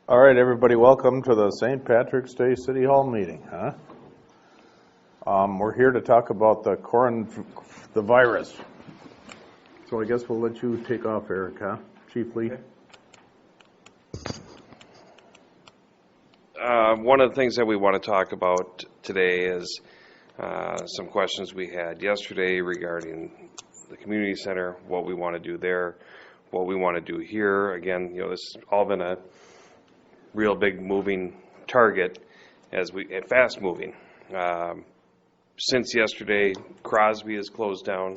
All right, everybody, welcome to the St. Patrick's Day City Hall meeting, we're here to talk about the virus. So I guess we'll let you take off, Eric, Chief Lee? Okay. One of the things that we want to talk about today is some questions we had yesterday regarding the community center, what we want to do there, what we want to do here. Again, you know, this has all been a real big moving target and fast moving. Since yesterday, Crosby has closed down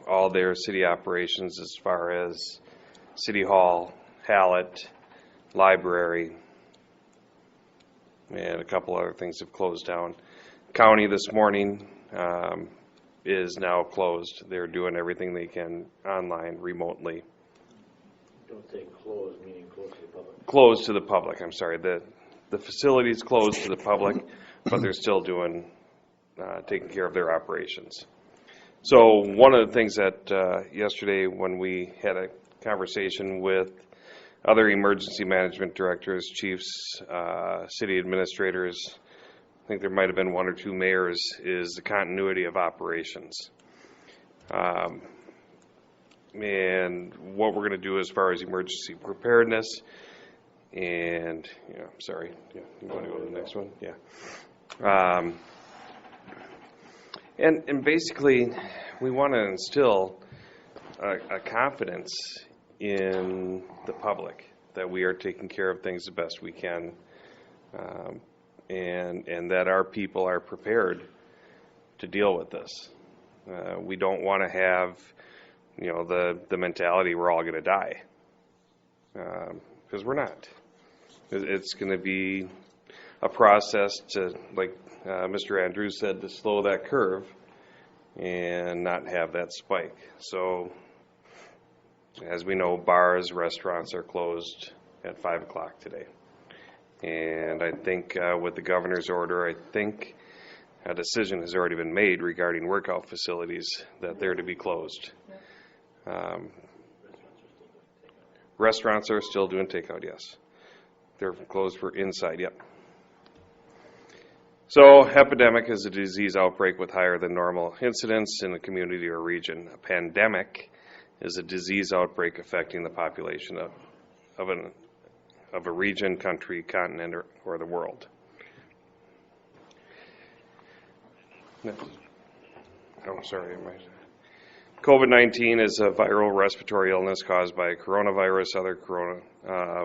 all their city operations as far as City Hall, Hallett, Library, and a couple other things have closed down. County this morning is now closed. They're doing everything they can online, remotely. Don't say closed, meaning closed to the public. Closed to the public, I'm sorry. The facility's closed to the public, but they're still taking care of their operations. So one of the things that yesterday when we had a conversation with other emergency management directors, chiefs, city administrators, I think there might have been one or two mayors, is the continuity of operations. And what we're going to do as far as emergency preparedness, and sorry, you want to go to the next one? Yeah. And basically, we want to instill a confidence in the public that we are taking care of things the best we can, and that our people are prepared to deal with this. We don't want to have the mentality we're all going to die, because we're not. It's going to be a process to, like Mr. Andrews said, to slow that curve and not have that spike. So, as we know, bars, restaurants are closed at 5 o'clock today. And I think with the governor's order, I think a decision has already been made regarding workout facilities that they're to be closed. Restaurants are still doing takeout, yes. They're closed for inside, yep. So, epidemic is a disease outbreak with higher than normal incidence in the community or region. A pandemic is a disease outbreak affecting the population of a region, country, continent, or the world. Next. Oh, sorry. COVID-19 is a viral respiratory illness caused by coronavirus, other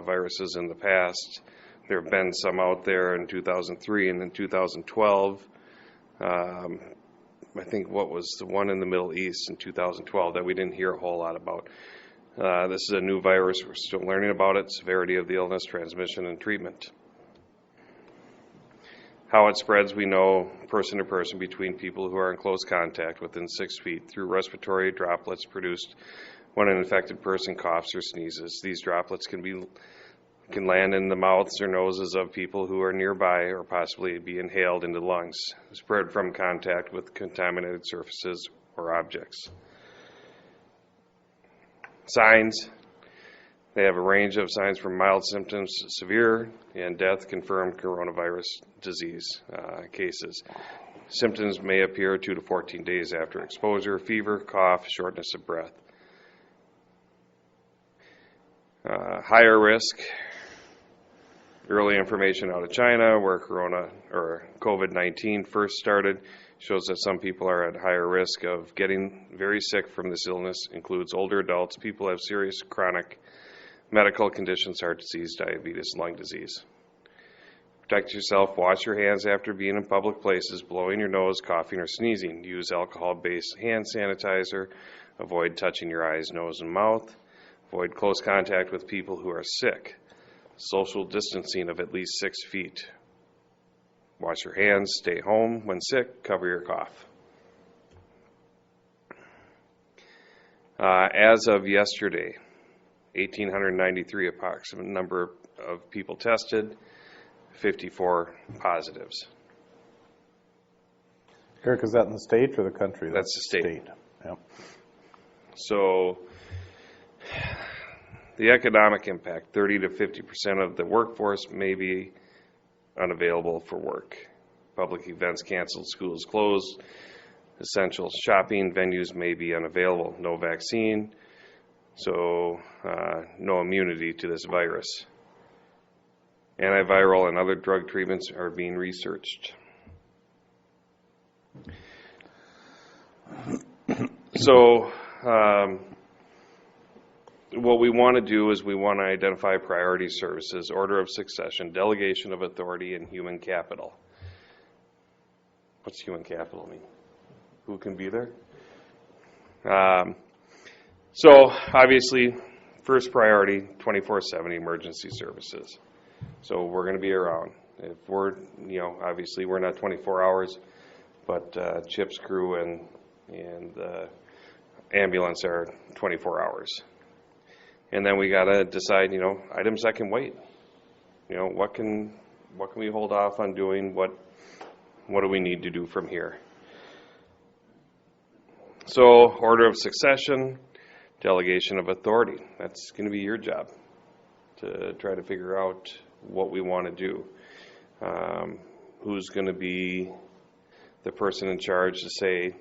viruses in the past. There have been some out there in 2003 and in 2012. I think what was the one in the Middle East in 2012 that we didn't hear a whole lot about. This is a new virus. We're still learning about it, severity of the illness, transmission, and treatment. How it spreads, we know person to person between people who are in close contact within 6 feet through respiratory droplets produced when an infected person coughs or sneezes. These droplets can land in the mouths or noses of people who are nearby or possibly be inhaled into lungs, spread from contact with contaminated surfaces or objects. Signs. They have a range of signs from mild symptoms to severe and death-confirmed coronavirus disease cases. Symptoms may appear 2 to 14 days after exposure: fever, cough, shortness of breath. Higher risk. Early information out of China, where COVID-19 first started, shows that some people are at higher risk of getting very sick from this illness. Includes older adults, people who have serious chronic medical conditions, heart disease, diabetes, lung disease. Protect yourself. Wash your hands after being in public places, blowing your nose, coughing, or sneezing. Use alcohol-based hand sanitizer. Avoid touching your eyes, nose, and mouth. Avoid close contact with people who are sick. Social distancing of at least 6 feet. Wash your hands. Stay home. When sick, cover your cough. As of yesterday, 1,893 approximate number of people tested, 54 positives. Eric, is that in the state or the country? That's the state. Yep. So The economic impact, 30 to 50% of the workforce may be unavailable for work. Public events canceled, schools closed, essential shopping venues may be unavailable. No vaccine, so no immunity to this virus. Antiviral and other drug treatments are being researched. So what we want to do is we want to identify priority services, order of succession, delegation of authority, and human capital. What's human capital mean? Who can be there? So obviously, first priority, 24/7 emergency services. So we're going to be around. If we're, obviously we're not 24 hours, but Chip's crew and the ambulance are 24 hours. And then we got to decide, items that can wait. What can we hold off on doing? What do we need to do from here? So, order of succession, delegation of authority. That's going to be your job to try to figure out what we want to do. Who's going to be the person in charge to say,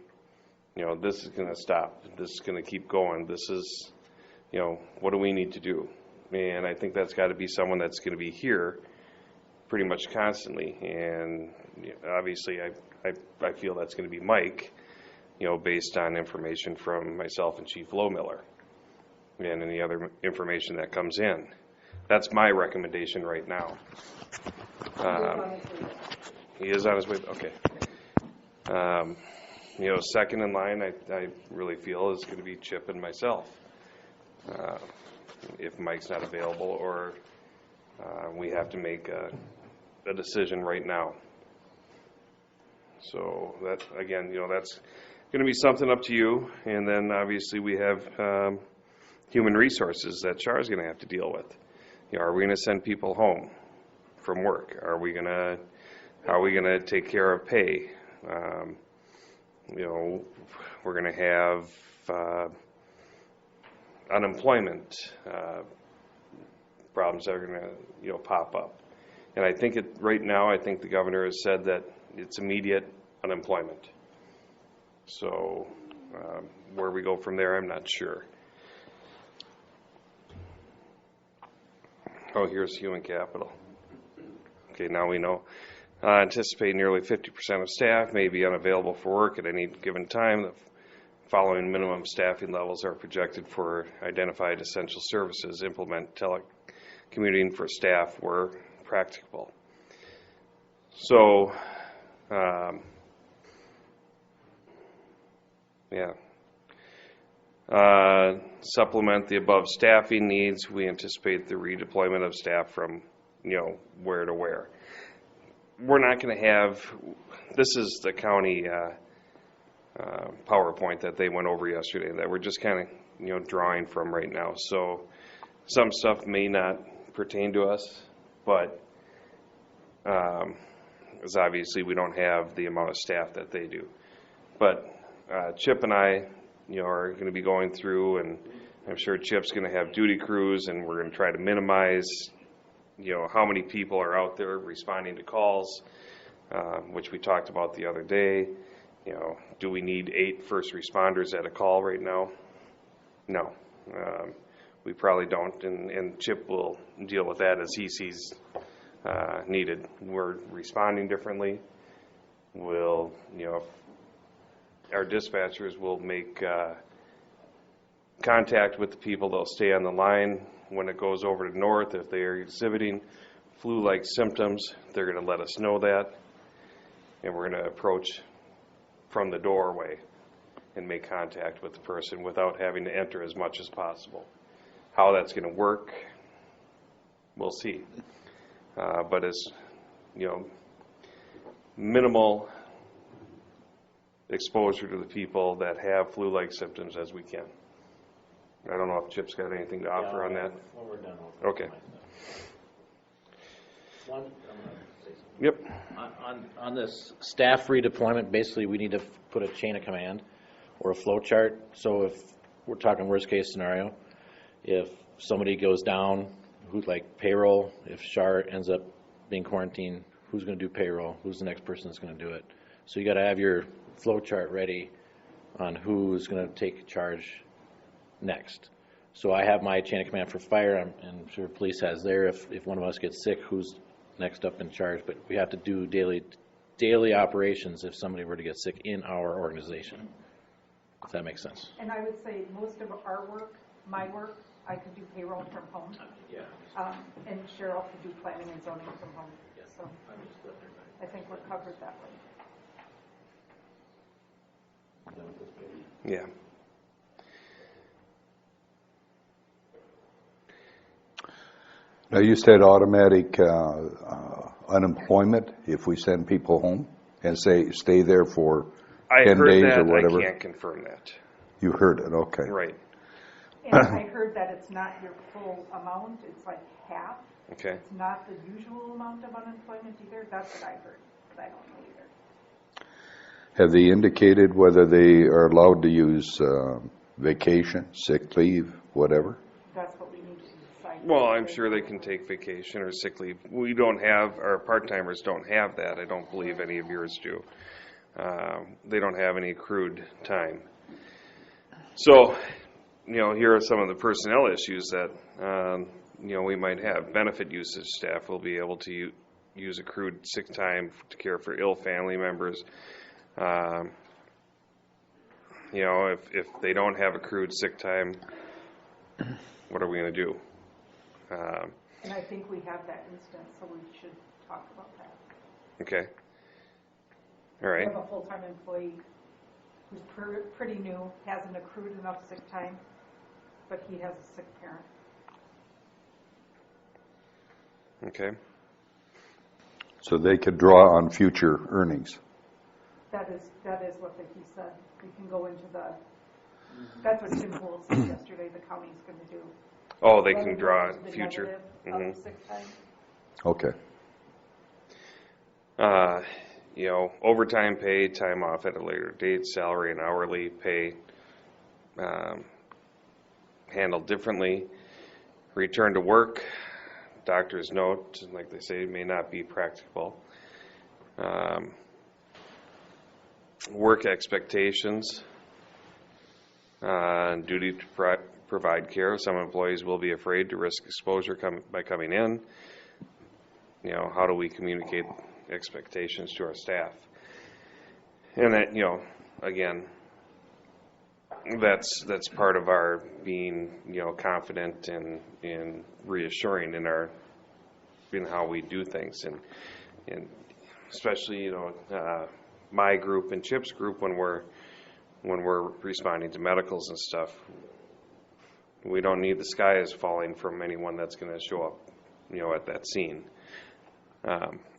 this is going to stop, this is going to keep going, this is, what do we need to do? And I think that's got to be someone that's going to be here pretty much constantly. And obviously, I feel that's going to be Mike, based on information from myself and Chief Lowmiller and any other information that comes in. That's my recommendation right now. He is on his way. Okay. Second in line, I really feel is going to be Chip and myself. If Mike's not available, or we have to make a decision right now. So that, again, that's going to be something up to you. And then obviously we have human resources that Char's going to have to deal with. Are we going to send people home from work? How are we going to take care of pay? We're going to have unemployment problems that are going to pop up. And I think right now, I think the governor has said that it's immediate unemployment. So where we go from there, I'm not sure. Oh, here's human capital. Okay, now we know. Anticipate nearly 50% of staff may be unavailable for work at any given time. The following minimum staffing levels are projected for identified essential services. Implement telecommuting for staff where practicable. So, supplement the above staffing needs. We anticipate the redeployment of staff from, where to where. We're not going to have, this is the county PowerPoint that they went over yesterday that we're just kind of, drawing from right now. So some stuff may not pertain to us, but because obviously we don't have the amount of staff that they do. But Chip and I, are going to be going through, and I'm sure Chip's going to have duty crews, and we're going to try to minimize, how many people are out there responding to calls, which we talked about the other day. Do we need 8 first responders at a call right now? No, we probably don't, and Chip will deal with that as he sees needed. We're responding differently. We'll, our dispatchers will make contact with the people. They'll stay on the line. When it goes over to north, if they are exhibiting flu-like symptoms, they're going to let us know that, and we're going to approach from the doorway and make contact with the person without having to enter as much as possible. How that's going to work, we'll see. But as, minimal exposure to the people that have flu-like symptoms as we can. I don't know if Chip's got anything to offer on that. When we're done. Okay. I'm going to say something. Yep. On this staff redeployment, basically we need to put a chain of command or a flow chart. So if we're talking worst case scenario, if somebody goes down, who, like payroll, if Shar ends up being quarantined, who's gonna do payroll? Who's the next person that's gonna do it? So you gotta have your flow chart ready on who's gonna take charge next. So I have my chain of command for fire, and I'm sure police has there. If one of us gets sick, who's next up in charge? But we have to do daily operations if somebody were to get sick in our organization. If that makes sense. And I would say most of our work, my work, I could do payroll from home. Yeah. And Cheryl could do planning and zoning from home. So I think we're covered that way. Yeah. Now, you said automatic unemployment if we send people home and say, stay there for I 10 heard days that. or whatever? I can't confirm that. You heard it, okay. Right. And I heard that it's not your full amount, it's like half. Okay. It's not the usual amount of unemployment either. That's what I heard, but I don't know either. Have they indicated whether they are allowed to use vacation, sick leave, whatever? That's what we need to decide. Well, I'm sure they can take vacation or sick leave. We don't have, our part-timers don't have that. I don't believe any of yours do. They don't have any accrued time. So, here are some of the personnel issues that, we might have. Benefit usage staff will be able to use accrued sick time to care for ill family members. If they don't have accrued sick time, what are we going to do? And I think we have that instance, so we should talk about that. Okay. All right. We have a full-time employee who's pretty new, hasn't accrued enough sick time, but he has a sick parent. Okay. So they could draw on future earnings. That is what he said. We can go into that's what Tim Pool said yesterday, the county's going to do. Oh, they can draw on future. Of sick time. Okay. Overtime pay, time off at a later date, salary and hourly pay handled differently. Return to work, doctor's note, like they say, may not be practicable. Work expectations, duty to provide care. Some employees will be afraid to risk exposure by coming in. How do we communicate expectations to our staff? And that, again, that's part of our being, confident and reassuring in how we do things, and especially, my group and Chip's group when we're responding to medicals and stuff. We don't need the sky is falling from anyone that's going to show up, at that scene.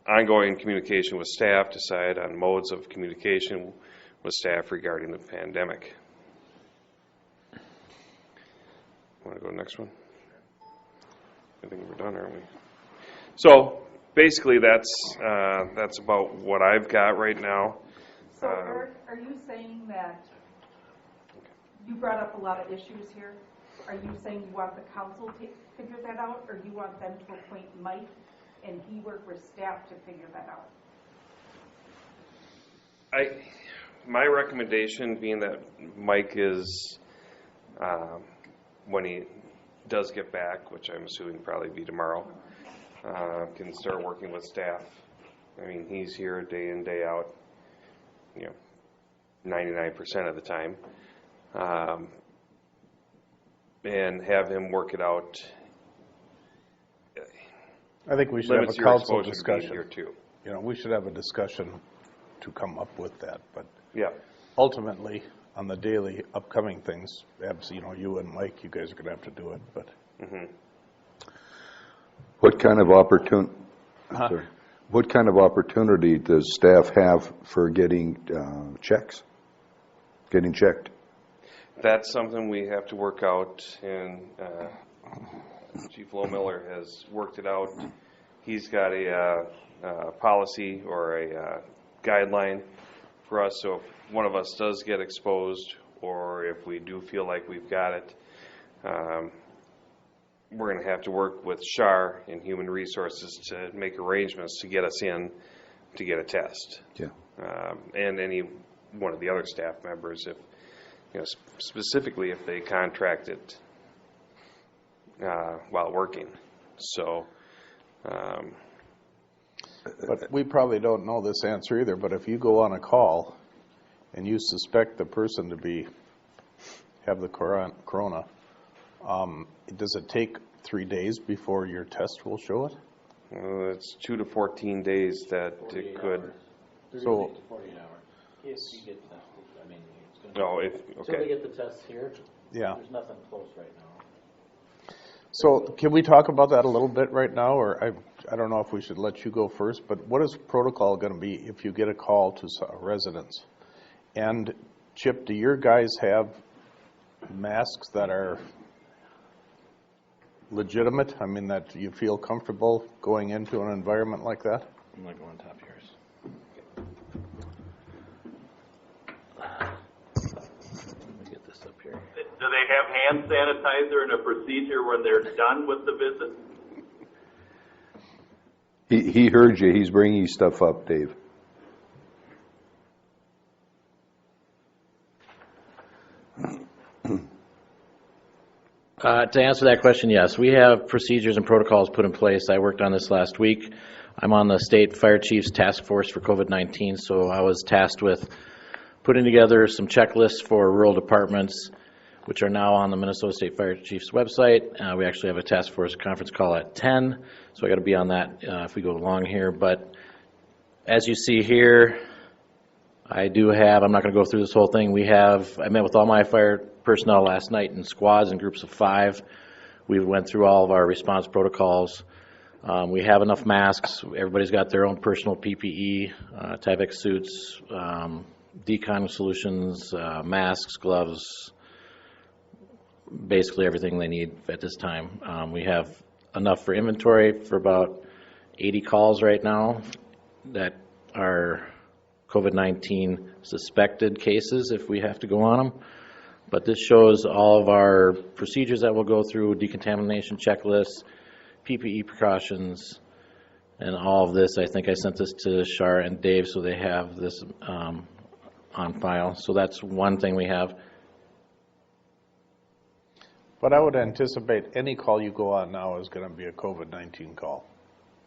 Ongoing communication with staff, decide on modes of communication with staff regarding the pandemic. Want to go to the next one? I think we're done, aren't we? So basically, that's about what I've got right now. So Eric, are you saying that you brought up a lot of issues here? Are you saying you want the council to figure that out, or you want them to appoint Mike and he work with staff to figure that out? My recommendation being that Mike is, when he does get back, which I'm assuming probably be tomorrow, can start working with staff. I mean, he's here day in, day out, 99% of the time. And have him work it out. I think we should have a Limits your council exposure to being discussion. here too. We should have a discussion to come up with that, but Yeah. ultimately, on the daily upcoming things, you and Mike, you guys are going to have to do it, but. What kind of What kind of opportunity does staff have for getting checks? Getting checked? That's something we have to work out, and Chief Lowmiller has worked it out. He's got a policy or a guideline for us, so if one of us does get exposed, or if we do feel like we've got it, we're going to have to work with SHAR and Human Resources to make arrangements to get us in to get a test. Yeah. And any one of the other staff members, if, you know, specifically if they contracted while working. So, But we probably don't know this answer either, but if you go on a call and you suspect the person to have the corona, does it take 3 days before your test will show it? it's 2 to 14 days that it could. So- 38 to 48 hours. If you get tested, I mean, it's going to. No, if, Until they okay. get the tests here, Yeah. there's nothing close right now. So can we talk about that a little bit right now, or I don't know if we should let you go first, but what is protocol going to be if you get a call to residents? And Chip, do your guys have masks that are legitimate? I mean, that you feel comfortable going into an environment like that? I'm going to go on top of yours. Let me get this up here. Do they have hand sanitizer and a procedure when they're done with the visit? He heard you. He's bringing stuff up, Dave. To answer that question, yes. We have procedures and protocols put in place. I worked on this last week. I'm on the State Fire Chiefs Task Force for COVID-19, so I was tasked with putting together some checklists for rural departments, which are now on the Minnesota State Fire Chiefs website. We actually have a task force conference call at 10, so I got to be on that if we go along here. But as you see here, I do have, I'm not going to go through this whole thing. I met with all my fire personnel last night in squads and groups of 5. We went through all of our response protocols. We have enough masks. Everybody's got their own personal PPE, Tyvek suits, decon solutions, masks, gloves, basically everything they need at this time. We have enough for inventory for about 80 calls right now that are COVID-19 suspected cases if we have to go on them. But this shows all of our procedures that we'll go through, decontamination checklists, PPE precautions, and all of this. I think I sent this to Shar and Dave so they have this on file. So that's one thing we have. But I would anticipate any call you go on now is going to be a COVID-19 call,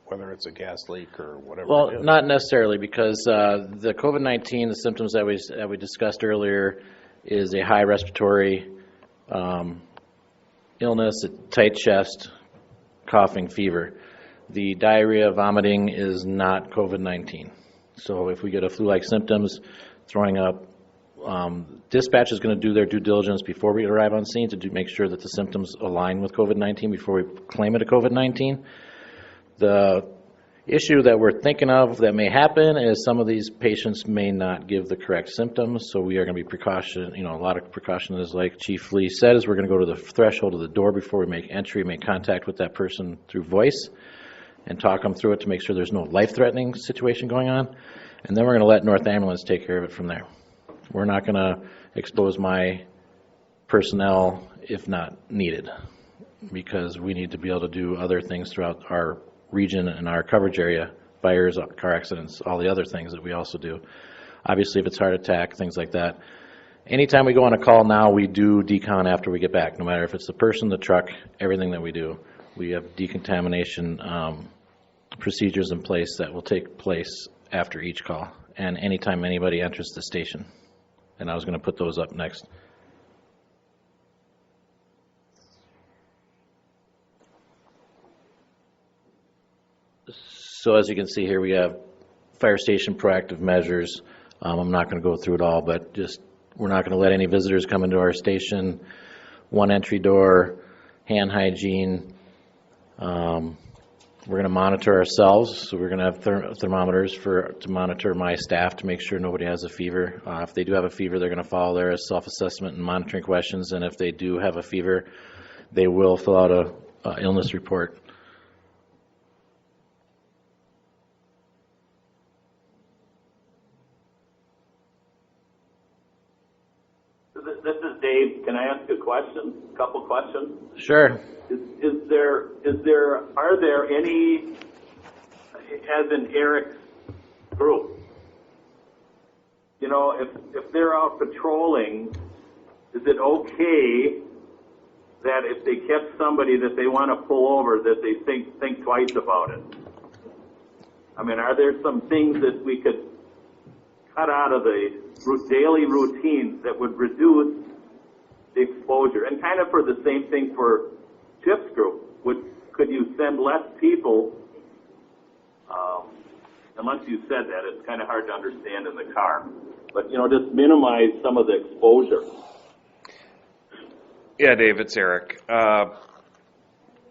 whether it's a gas leak or whatever Well, it is. not necessarily, because the COVID-19, the symptoms that we discussed earlier, is a high respiratory illness, a tight chest, coughing, fever. The diarrhea, vomiting is not COVID-19. So if we get a flu-like symptoms, throwing up, dispatch is going to do their due diligence before we arrive on scene to make sure that the symptoms align with COVID-19 before we claim it a COVID-19. The issue that we're thinking of that may happen is some of these patients may not give the correct symptoms, so we are going to be a lot of precaution is like Chief Lee said, is we're going to go to the threshold of the door before we make entry, make contact with that person through voice, and talk them through it to make sure there's no life-threatening situation going on, and then we're going to let North Ambulance take care of it from there. We're not going to expose my personnel if not needed, because we need to be able to do other things throughout our region and our coverage area, fires, car accidents, all the other things that we also do. Obviously, if it's heart attack, things like that. Anytime we go on a call now, we do decon after we get back, no matter if it's the person, the truck, everything that we do. We have decontamination procedures in place that will take place after each call and anytime anybody enters the station. And I was going to put those up next. So as you can see here, we have fire station proactive measures. I'm not going to go through it all, but just we're not going to let any visitors come into our station. One entry door, hand hygiene. We're going to monitor ourselves, so we're going to have thermometers to monitor my staff to make sure nobody has a fever. If they do have a fever, they're going to follow their self-assessment and monitoring questions, and if they do have a fever, they will fill out a illness report. This is Dave. Can I ask a question? A couple questions? Sure. Is are there any, as in Eric's group, you know, if they're out patrolling, is it okay that if they catch somebody that they want to pull over, that they think twice about it? I mean, are there some things that we could cut out of the daily routines that would reduce the exposure? And kind of for the same thing for Chip's group, could you send less people? Unless you said that, it's kind of hard to understand in the car. But, you know, just minimize some of the exposure. Yeah, Dave, it's Eric. I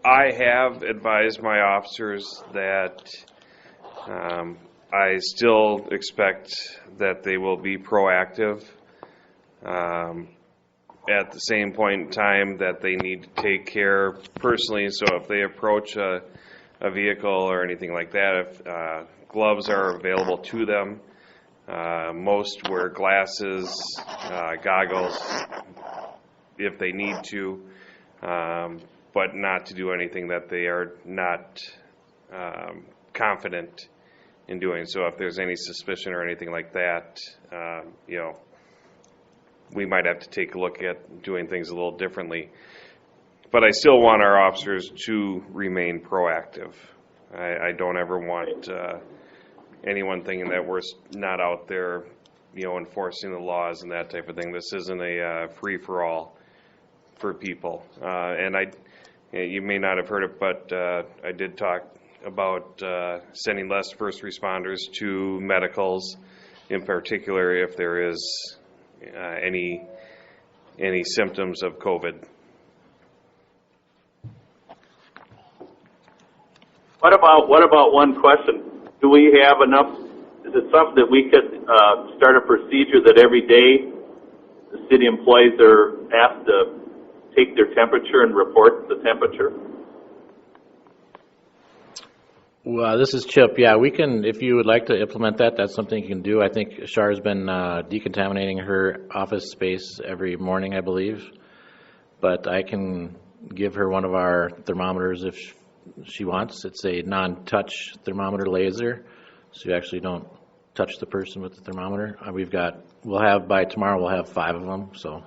have advised my officers that I still expect that they will be proactive. At the same point in time that they need to take care personally, so if they approach a vehicle or anything like that, if gloves are available to them, most wear glasses, goggles if they need to, but not to do anything that they are not confident in doing. So if there's any suspicion or anything like that, you know, we might have to take a look at doing things a little differently. But I still want our officers to remain proactive. I don't ever want anyone thinking that we're not out there, you know, enforcing the laws and that type of thing. This isn't a free-for-all for people. And you may not have heard it, but I did talk about sending less first responders to medicals, in particular if there is any symptoms of COVID. What about one question? Do we have enough? Is it something that we could start a procedure that every day the city employees are asked to take their temperature and report the temperature? Well, this is Chip. Yeah, we can, if you would like to implement that, that's something you can do. I think Char's been decontaminating her office space every morning, I believe. But I can give her one of our thermometers if she wants. It's a non-touch thermometer laser, so you actually don't touch the person with the thermometer. By tomorrow we'll have 5 of them. So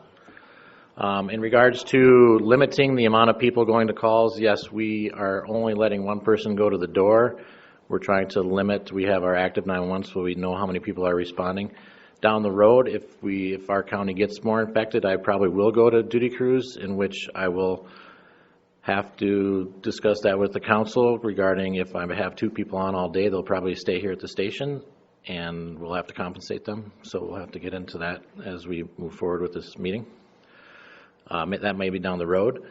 in regards to limiting the amount of people going to calls, yes, we are only letting one person go to the door. We're trying to limit. We have our active 911, so we know how many people are responding. Down the road, if our county gets more infected, I probably will go to duty crews, in which I will have to discuss that with the council regarding if I have 2 people on all day, they'll probably stay here at the station, and we'll have to compensate them. So we'll have to get into that as we move forward with this meeting. That may be down the road,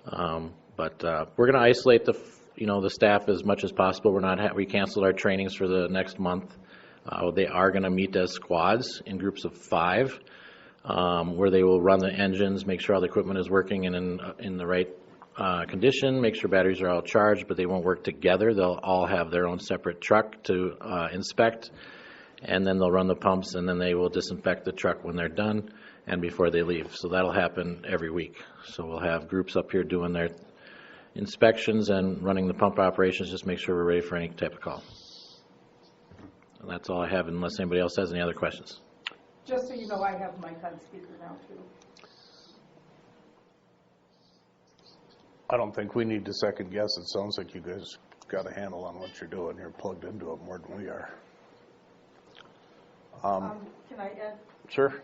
but we're going to isolate the staff as much as possible. We canceled our trainings for the next month. They are going to meet as squads in groups of 5, where they will run the engines, make sure all the equipment is working and in the right condition, make sure batteries are all charged, but they won't work together. They'll all have their own separate truck to inspect, and then they'll run the pumps, and then they will disinfect the truck when they're done and before they leave. So that'll happen every week. So we'll have groups up here doing their inspections and running the pump operations, just make sure we're ready for any type of call. And that's all I have, unless anybody else has any other questions. Just so you know, I have Mike on speaker now too. I don't think we need to second guess. It sounds like you guys got a handle on what you're doing. You're plugged into it more than we are. Can I add? Sure.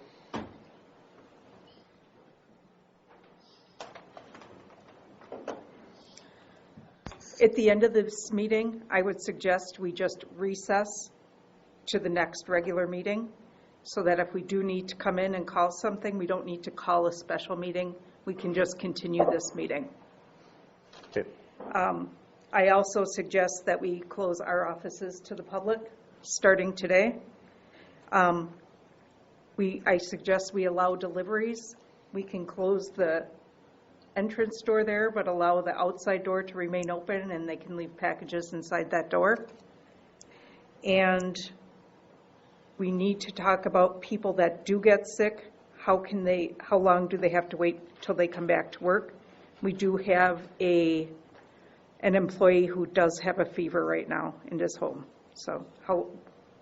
At the end of this meeting, I would suggest we just recess to the next regular meeting, so that if we do need to come in and call something, we don't need to call a special meeting. We can just continue this meeting. Okay. I also suggest that we close our offices to the public starting today. I suggest we allow deliveries. We can close the entrance door there, but allow the outside door to remain open, and they can leave packages inside that door. And we need to talk about people that do get sick. How long do they have to wait till they come back to work? We do have a an employee who does have a fever right now in his home. So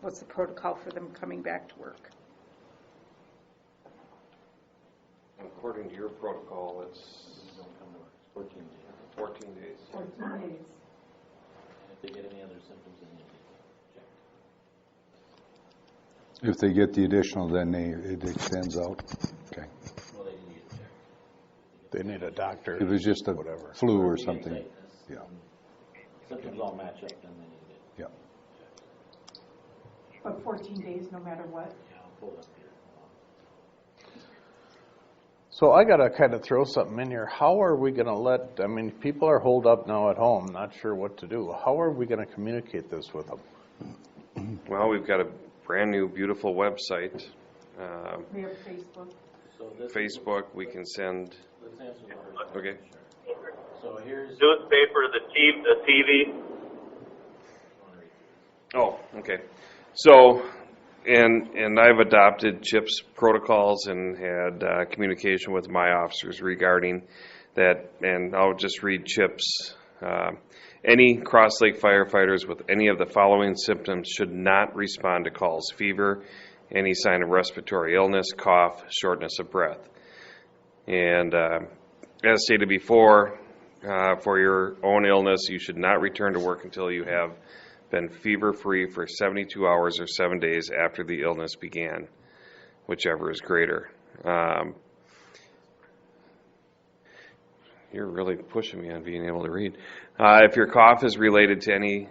what's the protocol for them coming back to work? According to your protocol, it's 14 days. 14 days. 14 days. And if they get any other symptoms, then they get checked. If they get the additional, then it extends out? Okay. Well, they need to check. They need a doctor. If it was just a Whatever. flu or something, yeah, Symptoms all match up, then they need it. yeah. But 14 days no matter what? Yeah, I'll pull it up here. So I gotta kind of throw something in here. How are we gonna people are holed up now at home, not sure what to do. How are we gonna communicate this with them? Well, we've got a brand new, beautiful website. We have Facebook. So this Facebook, we can send, let's answer the first one. okay. So here's. Newspaper, the TV. Oh, okay. So, and I've adopted CHIP's protocols and had communication with my officers regarding that, and I'll just read CHIP's. Any Cross Lake firefighters with any of the following symptoms should not respond to calls: fever, any sign of respiratory illness, cough, shortness of breath. And as stated before, for your own illness, you should not return to work until you have been fever-free for 72 hours or 7 days after the illness began, whichever is greater. You're really pushing me on being able to read. If your cough is related to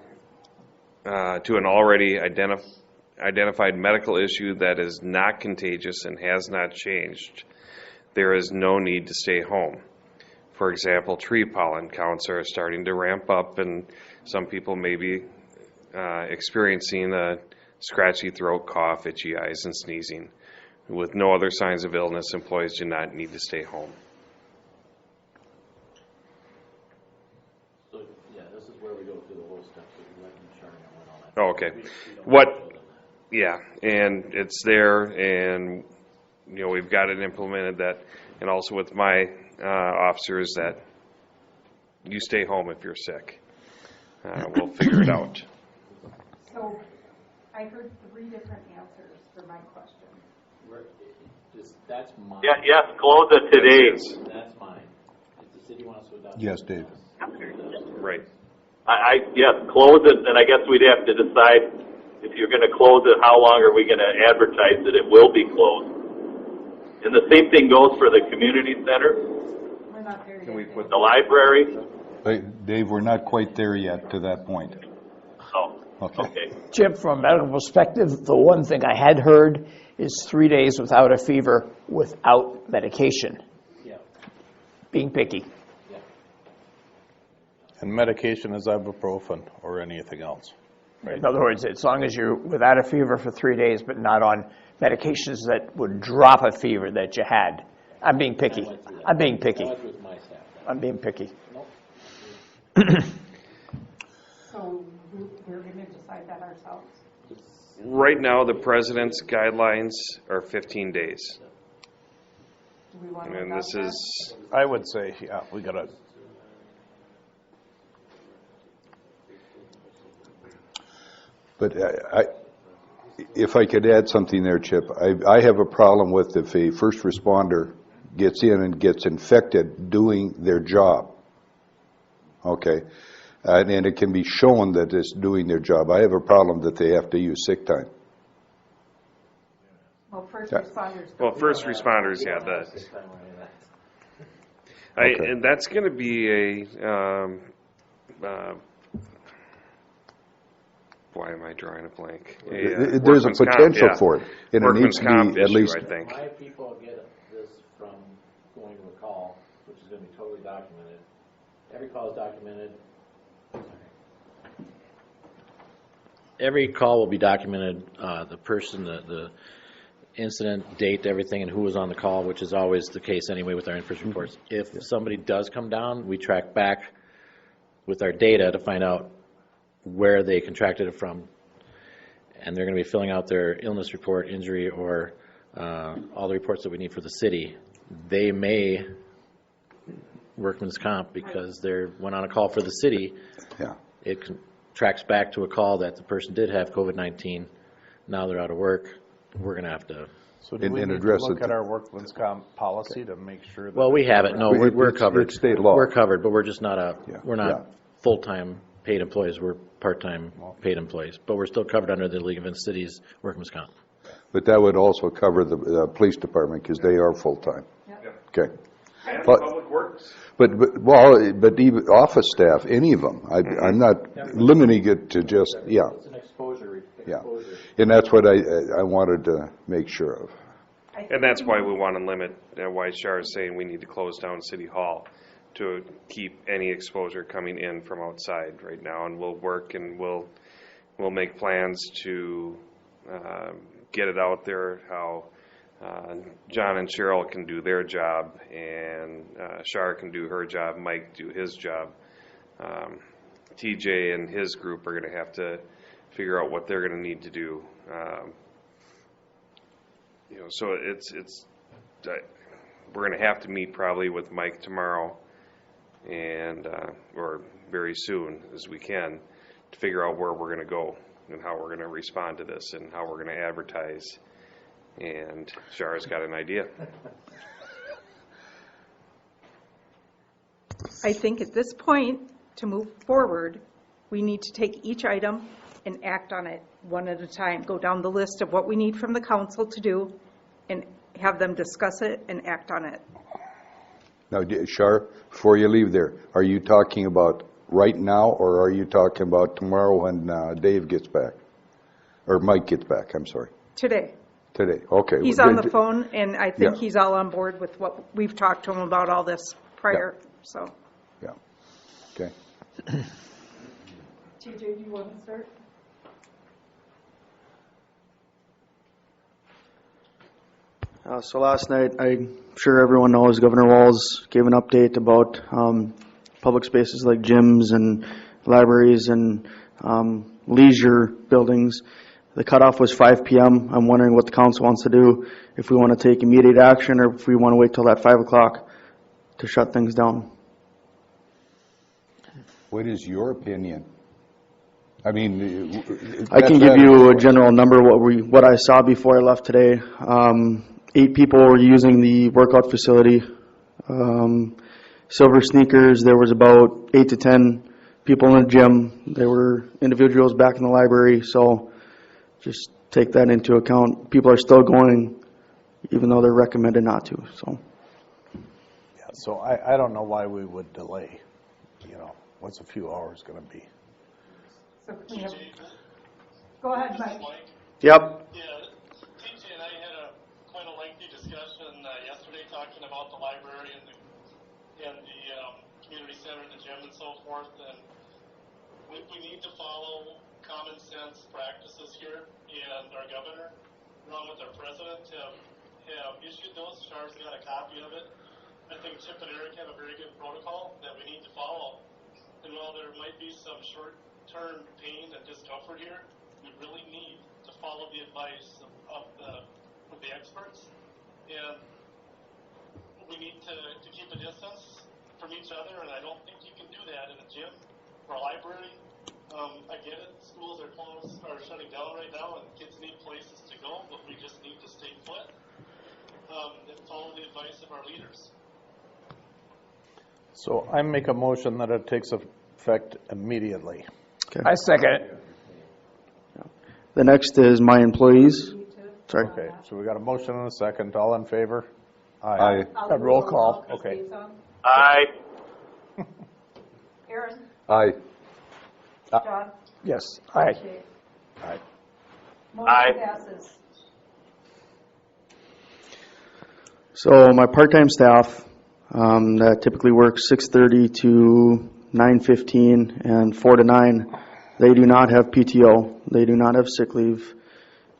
to an already identified medical issue that is not contagious and has not changed, there is no need to stay home. For example, tree pollen counts are starting to ramp up, and some people may be experiencing a scratchy throat, cough, itchy eyes, and sneezing. With no other signs of illness, employees do not need to stay home. So, yeah, this is where we go through the whole steps of letting Sharon know and all that. Oh, okay. We don't What- show them that. Yeah, and it's there, and we've got it implemented that, and also with my officers that you stay home if you're sick. We'll figure it out. So I heard 3 different answers for my question. That's mine. Yeah, yes, close it today. That's mine. If the city wants to adopt. Yes, Dave. Right. Yes, close it, and I guess we'd have to decide if you're gonna close it, how long are we gonna advertise that it will be closed? And the same thing goes for the community center, We're not there yet. Can we put the library. Dave, we're not quite there yet to that point. Oh, Okay. okay. Chip, from a medical perspective, the one thing I had heard is 3 days without a fever without medication. Yeah, Being picky. yeah. And medication is ibuprofen or anything else. In other words, as long as you're without a fever for 3 days, but not on medications that would drop a fever that you had. I'm being picky. I'm being picky. I went with my staff. I'm being picky. Nope. So we're going to decide that ourselves. Right now, the president's guidelines are 15 days. Do we want to And adopt this that? is, I would say, yeah, we gotta, But if I could add something there, Chip, I have a problem with if a first responder gets in and gets infected doing their job. Okay? And it can be shown that it's doing their job. I have a problem that they have to use sick time. Well, first Yeah. responders. well, first responders, yeah, Okay. and that's going to be why am I drawing a blank? There's a workman's comp, potential yeah. for it, and it Workman's needs to comp be at issue, least, I think. My people get this from going to a call, which is going to be totally documented. Every call is documented. Every call will be documented, the person, the incident, date, everything, and who was on the call, which is always the case anyway with our in-person reports. If somebody does come down, we track back with our data to find out where they contracted it from, and they're going to be filling out their illness report, injury, or all the reports that we need for the city. They may workman's comp because they went on a call for the city. Yeah. It tracks back to a call that the person did have COVID-19. Now they're out of work. We're going to have to. So do And- we and need to address look it. at our workman's comp policy to make sure that? Well, we have it. No, we're It's covered. state law. We're covered, but we're just not Yeah, we're yeah. not full-time paid employees. We're part-time paid employees, but we're still covered under the League of Cities workman's comp. But that would also cover the police department, because they are full-time. Okay. And But- Public Works. But even office staff, any of them, I'm not limiting it to just, yeah, It's an exposure. yeah. And that's what I wanted to make sure of. And that's why we want to limit, why Shar is saying we need to close down City Hall to keep any exposure coming in from outside right now. And we'll work and we'll make plans to get it out there, how John and Cheryl can do their job, and Shar can do her job, Mike do his job. TJ and his group are going to have to figure out what they're going to need to do. So we're going to have to meet probably with Mike tomorrow, and or very soon as we can, to figure out where we're going to go and how we're going to respond to this and how we're going to advertise. And Shara's got an idea. I think at this point, to move forward, we need to take each item and act on it one at a time. Go down the list of what we need from the council to do and have them discuss it and act on it. Now, Shar, before you leave there, are you talking about right now, or are you talking about tomorrow when Dave gets back? Or Mike gets back, I'm sorry. Today. Today, okay. He's on the phone, and I think Yeah. he's all on board with what we've talked to him about all this prior, so. Yeah, okay. TJ, do you want to start? So last night, I'm sure everyone knows, Governor Walz gave an update about public spaces like gyms and libraries and leisure buildings. The cutoff was 5 p.m. I'm wondering what the council wants to do, if we want to take immediate action or if we want to wait till that 5 o'clock to shut things down. What is your opinion? I mean, I can give you a general number, what I saw before I left today. 8 people were using the workout facility. Silver Sneakers, there was about 8 to 10 people in the gym. There were individuals back in the library, so just take that into account. People are still going, even though they're recommended not to, so. Yeah, so I don't know why we would delay, what's a few hours gonna be? So can we have, go ahead, Mike. Yep. Yeah, TJ and I had quite a lengthy discussion yesterday talking about the library and the community center and the gym and so forth, and we need to follow common sense practices here, and our governor, along with our president, have issued those. Char's got a copy of it. I think Chip and Eric have a very good protocol that we need to follow, and while there might be some short-term pain and discomfort here, we really need to follow the advice of the experts, and we need to keep a distance from each other, and I don't think you can do that in a gym or a library. I get it, schools are shutting down right now, and kids need places to go, but we just need to stay put and follow the advice of our leaders. So I make a motion that it takes effect immediately. I second it. The next is my employees. Sorry. Okay, so we got a motion and a second, all in favor? Aye. A roll call. Okay. Aye. Aaron, Aye. John, Yes, aye. TJ. Aye. Motion passes. So my part-time staff that typically works 6:30 to 9:15 and 4 to 9, they do not have PTO. They do not have sick leave.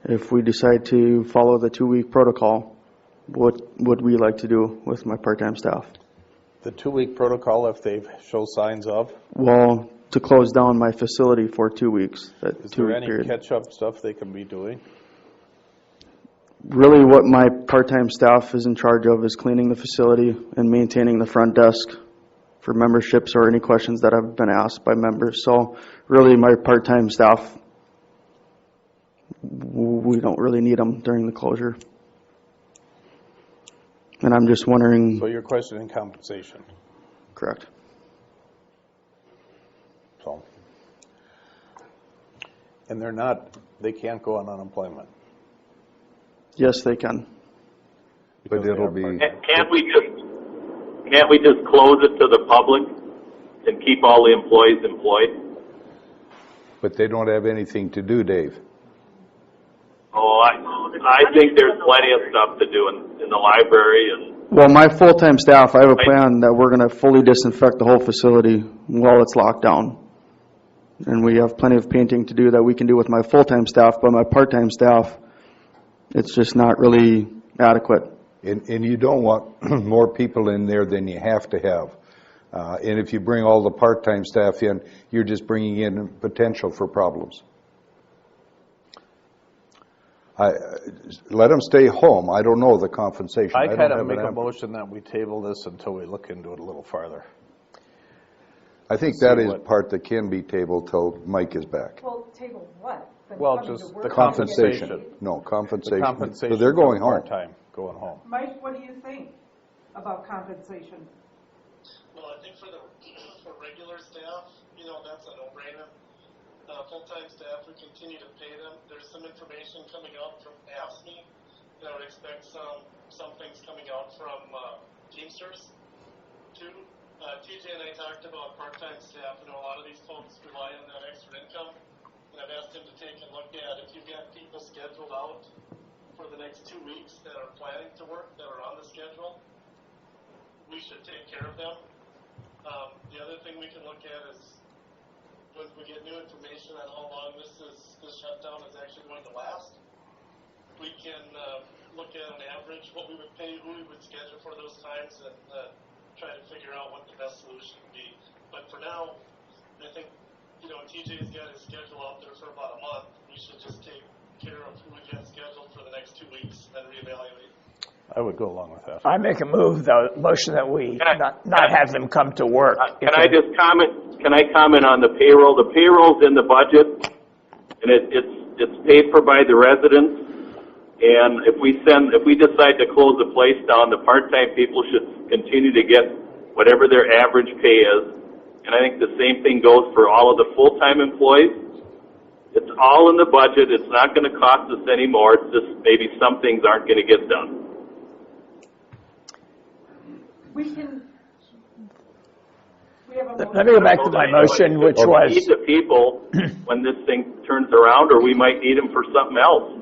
If we decide to follow the 2-week protocol, what would we like to do with my part-time staff? The 2-week protocol, if they show signs of, Well, to close down my facility for 2 weeks, that is there 2-week any period. catch-up stuff they can be doing? Really what my part-time staff is in charge of is cleaning the facility and maintaining the front desk for memberships or any questions that have been asked by members. So really, my part-time staff, we don't really need them during the closure. And I'm just wondering, So you're questioning compensation, correct? so. And they can't go on unemployment. Yes, they can. But because they it'll are be, part-time. Can't we just close it to the public and keep all the employees employed? but they don't have anything to do, Dave. Oh, I think there's plenty of stuff to do in the library and. Well, my full-time staff, I have a plan that we're going to fully disinfect the whole facility while it's locked down. And we have plenty of painting to do that we can do with my full-time staff, but my part-time staff, it's just not really adequate. And you don't want more people in there than you have to have. And if you bring all the part-time staff in, you're just bringing in potential for problems. Let them stay home. I don't know the compensation. I don't kind of have make an a answer. motion that we table this until we look into it a little farther. I think that see is what- part that can be tabled till Mike is back. Well, table what? Them Well, coming to just work the and Compensation. compensation. No, The compensation. compensation So they're for going home. part-time, going home. Mike, what do you think about compensation? Well, I think for regular staff, that's a no-brainer. Full-time staff, we continue to pay them. There's some information coming out from AFSCME, and I would expect some things coming out from Teamsters too. TJ and I talked about part-time staff. A lot of these folks rely on that extra income, and I've asked him to take a look at if you've got people scheduled out for the next 2 weeks that are planning to work, that are on the schedule, we should take care of them. The other thing we can look at is when we get new information on how long this shutdown is actually going to last, we can look at an average, what we would pay, who we would schedule for those times, and try to figure out what the best solution would be. But for now, I think, TJ's got his schedule out there for about a month. We should just take care of who we got scheduled for the next 2 weeks, and then reevaluate. I would go along with that. I make a move, though, motion that we not have them come to work. Can I just comment? Can I comment on the payroll? The payroll's in the budget, and it's paid for by the residents. And if we decide to close the place down, the part-time people should continue to get whatever their average pay is. And I think the same thing goes for all of the full-time employees. It's all in the budget. It's not going to cost us any more. It's just maybe some things aren't going to get done. We have a motion. Let me go back to my motion, which We was, need the people when this thing turns around, or we might need them for something else.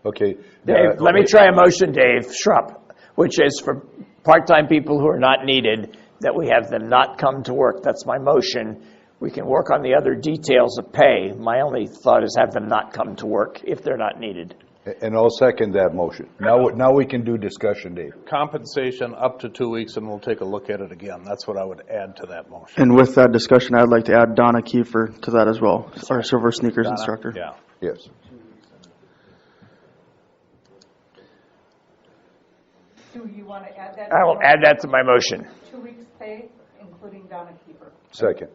Okay. Dave, let me try a motion, Dave Schrupp, which is for part-time people who are not needed, that we have them not come to work. That's my motion. We can work on the other details of pay. My only thought is have them not come to work if they're not needed. And I'll second that motion. Now we can do discussion, Dave. Compensation up to 2 weeks, and we'll take a look at it again. That's what I would add to that motion. And with that discussion, I'd like to add Donna Kiefer to that as well, our silver sneakers Donna? instructor. Yeah. Yes. Do you want to add that? I will add that to my motion. 2 weeks pay, including Donna Keeper. Second.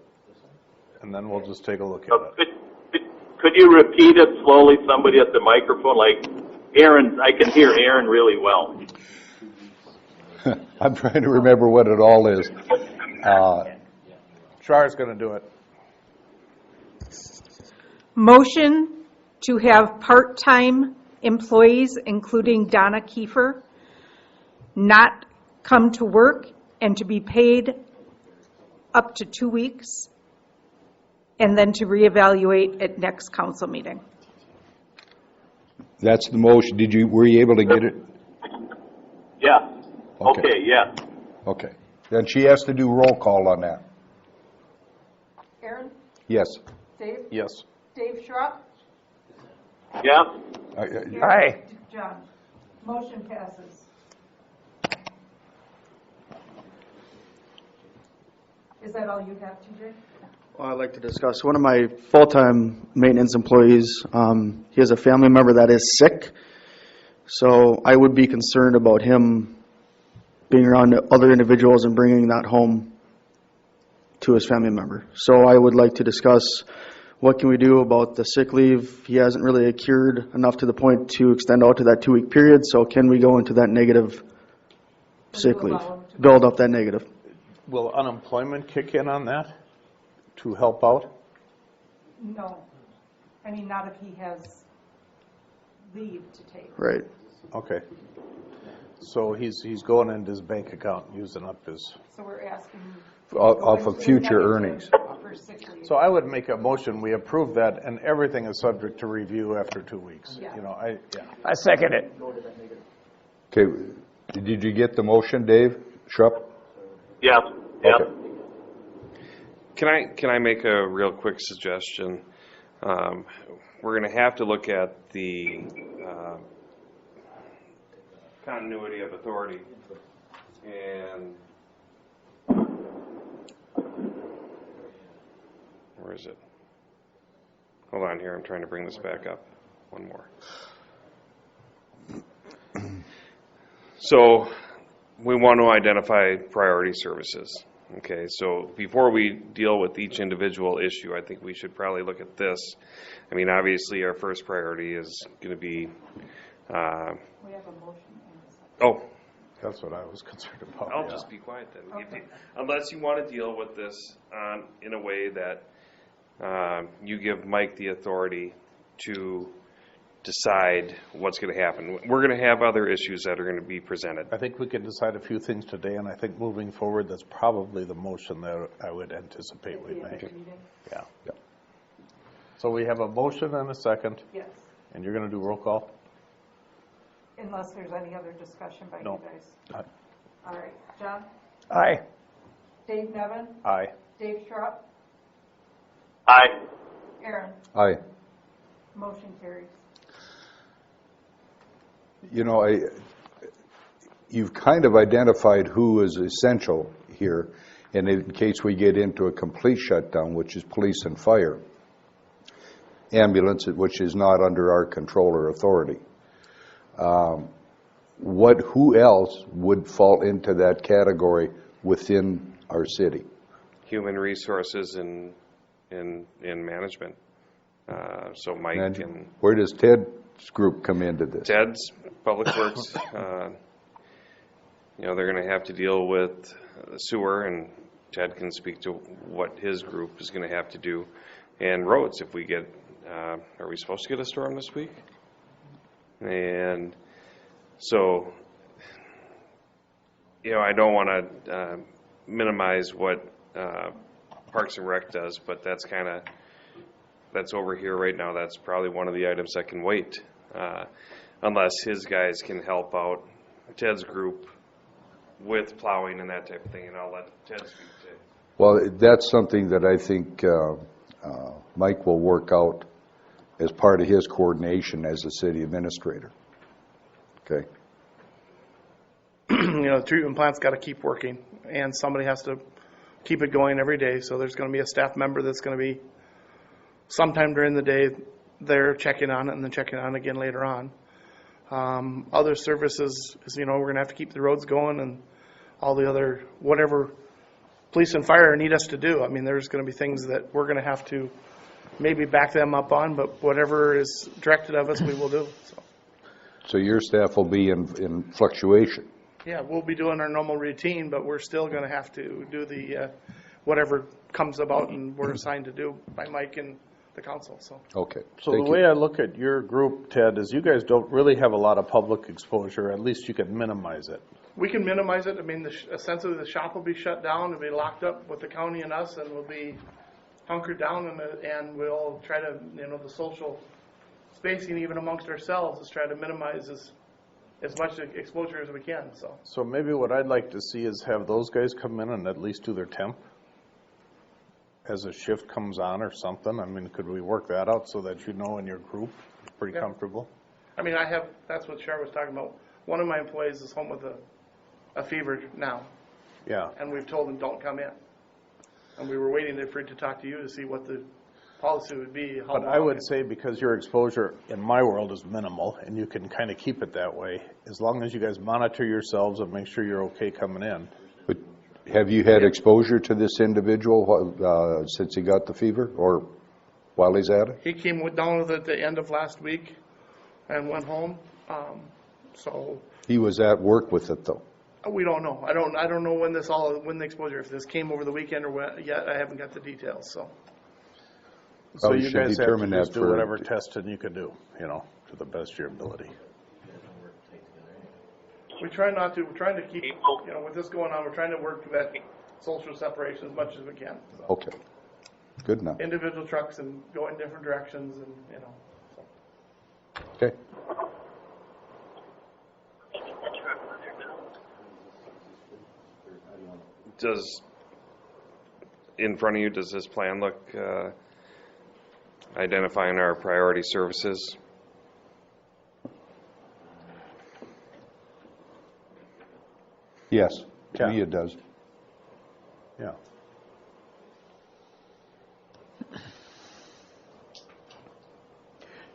And then we'll just take a look at it. Could you repeat it slowly, somebody at the microphone? Like Aaron, I can hear Aaron really well. I'm trying to remember what it all is. Char's going to do it. Motion to have part-time employees, including Donna Kiefer, not come to work and to be paid up to 2 weeks, and then to reevaluate at next council meeting. That's the motion. Were you able to get it? Yeah. Okay. Okay, yeah. Okay. Then she has to do roll call on that. Aaron? Yes. Dave? Yes. Dave Schrupp? Yeah. Aye. John? Motion passes. Is that all you have, TJ? Well, I'd like to discuss, one of my full-time maintenance employees, he has a family member that is sick, so I would be concerned about him being around other individuals and bringing that home to his family member. So I would like to discuss what can we do about the sick leave. He hasn't really cured enough to the point to extend out to that 2-week period, so can we go into that negative sick leave? Build up that negative. Will unemployment kick in on that to help out? No. I mean, not if he has leave to take. Right. Okay. So he's going into his bank account and using up his... So we're asking. Off of future earnings. For sick leave. So I would make a motion, we approve that, and everything is subject to review after 2 weeks. Yeah. You know, I second it. Okay, did you get the motion, Dave Schrupp? Yes, yes. Okay. Can I make a real quick suggestion? We're going to have to look at the continuity of authority, and where is it? Hold on here, I'm trying to bring this back up. One more. So we want to identify priority services. Okay, so before we deal with each individual issue, I think we should probably look at this. I mean, obviously, our first priority is going to be, We have a motion and a second. oh, that's what I was concerned about. I'll yeah. just be quiet then. Okay. Unless you want to deal with this in a way that you give Mike the authority to decide what's going to happen. We're going to have other issues that are going to be presented. I think we can decide a few things today, and I think moving forward, that's probably the motion that I would anticipate we make. Yeah. So we have a motion and a second, Yes, and you're going to do roll call? unless there's any other discussion by you No. guys. All right, John? Aye. Dave Nevin? Aye. Dave Schrupp? Aye. Aaron? Aye. Motion carries. You know, you've kind of identified who is essential here, and in case we get into a complete shutdown, which is police and fire. Ambulance, which is not under our control or authority. Who else would fall into that category within our city? Human resources and management. So Mike and Where does Ted's group come into this? Ted's Public Works, they're going to have to deal with the sewer, and Ted can speak to what his group is going to have to do. And roads, if we get, are we supposed to get a storm this week? And so, I don't want to minimize what Parks and Rec does, but that's over here right now. That's probably one of the items that can wait, unless his guys can help out Ted's group with plowing and that type of thing, and I'll let Ted speak to it. Well, that's something that I think Mike will work out as part of his coordination as the city administrator. Okay. The treatment plant's got to keep working, and somebody has to keep it going every day. So there's going to be a staff member that's going to be sometime during the day there checking on it and then checking on it again later on. Other services is, we're going to have to keep the roads going and all the other, whatever police and fire need us to do. I mean, there's going to be things that we're going to have to maybe back them up on, but whatever is directed of us, we will do. So your staff will be in fluctuation. Yeah, we'll be doing our normal routine, but we're still going to have to do the whatever comes about and we're assigned to do by Mike and the council. So Okay. So Thank the you. way I look at your group, Ted, is you guys don't really have a lot of public exposure. At least you can minimize it. we can minimize it. I mean, essentially the shop will be shut down. It'll be locked up with the county and us, and we'll be hunkered down, and we'll try to, the social spacing even amongst ourselves is try to minimize as much exposure as we can. So maybe what I'd like to see is have those guys come in and at least do their temp as a shift comes on or something. I mean, could we work that out so that in your group, pretty Yeah. comfortable? I mean, that's what Shar was talking about. One of my employees is home with a fever now, Yeah. and we've told him don't come in. And we were waiting for it to talk to you to see what the policy would be. But I would say because your exposure in my world is minimal and you can kind of keep it that way, as long as you guys monitor yourselves and make sure you're okay coming in. But Have you had exposure to this individual since he got the fever, or while he's at it? He came down with it at the end of last week and went home. So He was at work with it, though. we don't know. I don't know when the exposure, if this came over the weekend or when, yet. I haven't got the details, so. So Probably you should guys have to determine just that do for- whatever testing you can do, to the best of your ability. We try not to, we're trying to keep, with this going on, we're trying to work that social separation as much as we can. So. Okay. Good enough. Individual trucks and go in different directions and, so. Okay. In front of you, does this plan look, identifying our priority services? Yes, to me Yeah. it does. Yeah.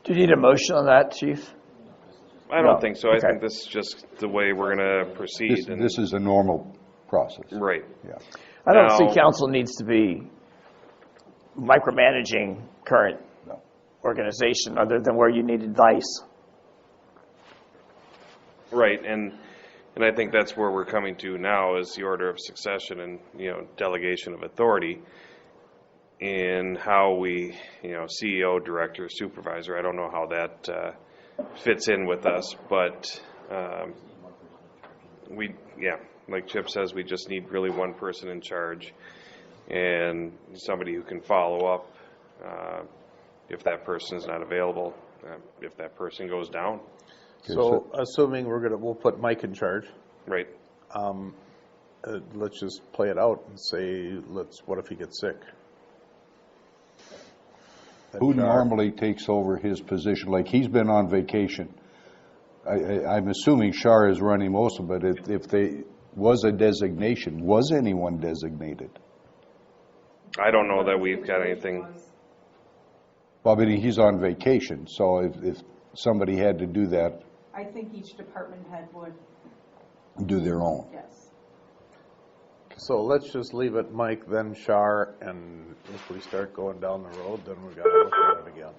Do you need a motion on that, Chief? I don't No. think so. I Okay. think this is just the way we're going to proceed. This is a normal process. Right. Yeah. I don't see Now- council needs to be micromanaging current No. organization other than where you need advice. Right, and I think that's where we're coming to now is the order of succession and, delegation of authority in how we, CEO, director, supervisor, I don't know how that fits in with us, but like Chip says, we just need really one person in charge and somebody who can follow up if that person is not available, if that person goes down. Okay, So assuming we'll put Mike in charge, Right. let's just play it out and say, what if he gets sick? Who normally takes over his position? Like, he's been on vacation. I'm assuming Shar is running most of it. If they was a designation, was anyone designated? I don't know that we've got anything. Well, I mean, he's on vacation, so if somebody had to do that, I think each department head would, do their own. yes. So let's just leave it Mike, then Shar, and if we start going down the road, then we got to look at it again.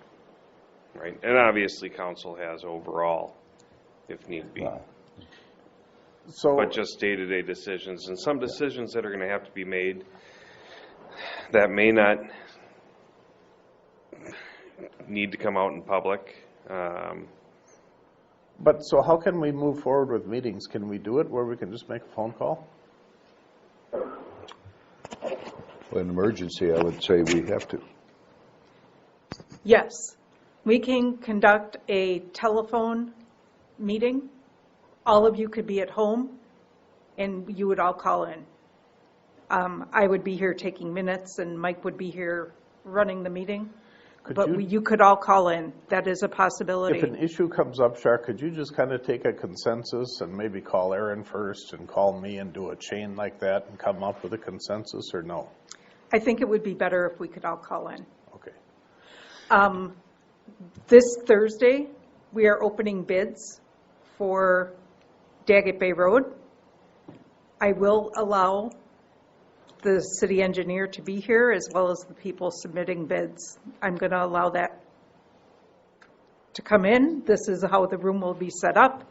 Right, and obviously council has overall, if need be, So, but just day-to-day decisions, and some decisions that are gonna have to be made that may not need to come out in public. but so how can we move forward with meetings? Can we do it where we can just make a phone call? In emergency, I would say we have to. Yes, we can conduct a telephone meeting. All of you could be at home, and you would all call in. I would be here taking minutes, and Mike would be here running the meeting. You could all call in. That is a possibility. If an issue comes up, Shar, could you just kind of take a consensus and maybe call Aaron first and call me and do a chain like that and come up with a consensus, or no? I think it would be better if we could all call in. Okay. This Thursday, we are opening bids for Daggett Bay Road. I will allow the city engineer to be here as well as the people submitting bids. I'm going to allow that to come in. This is how the room will be set up,